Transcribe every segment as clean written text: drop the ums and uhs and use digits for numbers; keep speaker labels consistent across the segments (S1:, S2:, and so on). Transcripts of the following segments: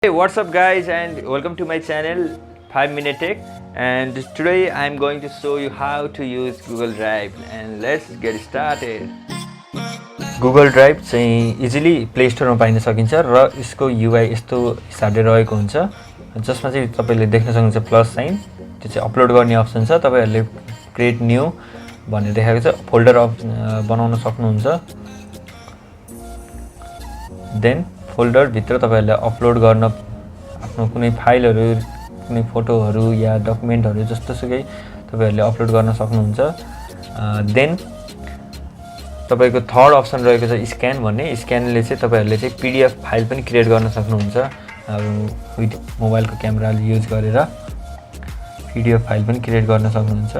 S1: Hey, what's up guys, and welcome to my channel 5 Minute Tech. And today I'm going to show you how to use Google Drive, and let's get started. Google Drive चाहिँ easily play स्टोरमा पाइन सकिन्छ र यसको UI यस्तो हिसाबले रहेको हुन्छ जसमा चाहिँ तपाईले देख्न सक्नुहुन्छ प्लस साइन, त्यो चाहिँ अपलोड गर्ने अप्सन छ। तपाईहरुले क्रिएट न्यू भनेर देखाएको छ, फोल्डर बनाउन सक्नुहुन्छ। देन फोल्डर भित्र तपाईहरुले अपलोड गर्न आफ्नो कुनै फाइलहरु, कुनै फोटोहरु या डकुमेन्टहरु जस्तोसुकै तपाईहरुले अपलोड गर्न सक्नुहुन्छ। देन तपाईको थर्ड अप्सन रहेको छ स्क्यान भन्ने। स्क्यानले चाहिँ तपाईहरुले चाहिँ पीडीएफ फाइल पनि क्रिएट गर्न सक्नुहुन्छ। विथ मोबाइलको क्यामेराले युज गरेर पीडीएफ फाइल पनि क्रिएट गर्न सक्नुहुन्छ।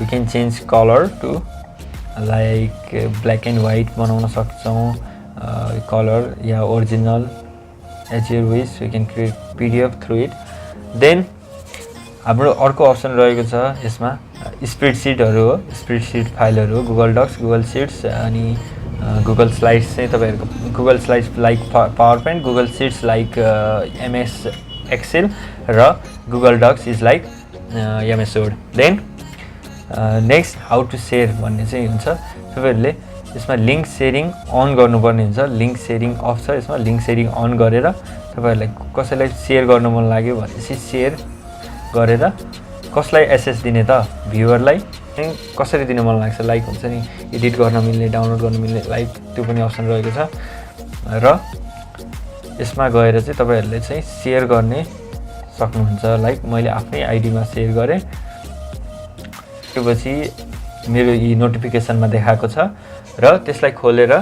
S1: You can change colour to like black and white बनाउन सक्छौं, कलर या original as your wish. You can create PDF through it. Then हाम्रो अर्को अप्सन रहेको छ यसमा स्प्रेडशीटहरु हो, स्प्रेडशीट फाइलहरु, गुगल डक्स, गुगल शीट्स अनि गुगल स्लाइड्स चाहिँ तपाईहरुको Google Slides like PowerPoint, Google Sheets like MS Excel र Google Docs is like MS Word. Then next how to share भन्ने चाहिँ हुन्छ। तपाईहरुले यसमा लिंक शेयरिङ अन गर्नुपर्ने हुन्छ। लिंक शेयरिङ अफ छ, यसमा लिंक शेयरिङ अन गरेर तपाईहरुलाई कसैलाई शेयर गर्न मन लाग्यो भनेपछि शेयर गरेर कसलाई एक्सेस दिने त भ्युअरलाई कसरी दिन मन लाग्छ, लाइक हुन्छ नि एडिट गर्न मिल्ने, डाउनलोड गर्न मिल्ने, लाइक त्यो पनि अप्सन रहेको छ। र यसमा गएर चाहिँ तपाईहरुले चाहिँ शेयर गर्ने सक्नुहुन्छ। लाइक मैले आफ्नै आईडीमा शेयर गरे, त्यसपछि मेरो यी नोटिफिकेसनमा देखाएको छ र त्यसलाई खोलेर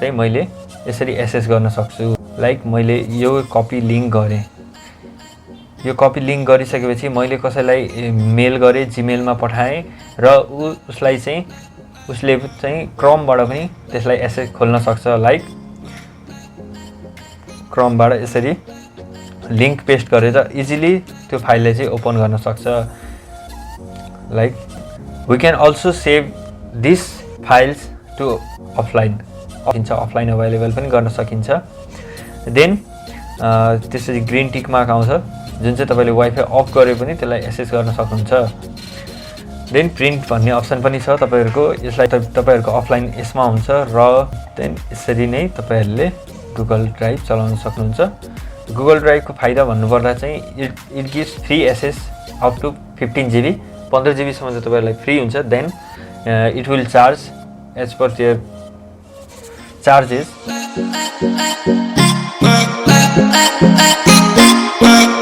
S1: चाहिँ मैले यसरी एक्सेस गर्न सक्छु। लाइक मैले यो कपी लिंक गरे, यो कपी लिंक गरिसकेपछि मैले कसैलाई मेल गरे, जीमेलमा पठाए र उसलाई चाहिँ उसले चाहिँ क्रोमबाट पनि त्यसलाई एक्सेस खोल्न सक्छ। लाइक क्रोमबाट यसरी लिंक पेस्ट गरेर इजिली त्यो फाइललाई चाहिँ ओपन गर्न सक्छ। Like we can also save these files to offline, offline available पनि गर्न सकिन्छ। देन त्यसपछि ग्रीन टिक मार्क आउँछ जुन चाहिँ तपाईले वाइफाई अफ गरे पनि त्यसलाई एक्सेस गर्न सक्नुहुन्छ। देन प्रिन्ट भन्ने अप्सन पनि छ तपाईहरुको, यसलाई तपाईहरुको अफलाइन यसमा हुन्छ र देन यसरी नै तपाईहरुले गुगल ड्राइभ चलाउन सक्नुहुन्छ। गुगल ड्राइभको फाइदा भन्नुपर्दा चाहिँ it gives free access up to 15GB, 15GB सम्म चाहिँ तपाईहरुलाई फ्री हुन्छ। Then it will charge as per their charges.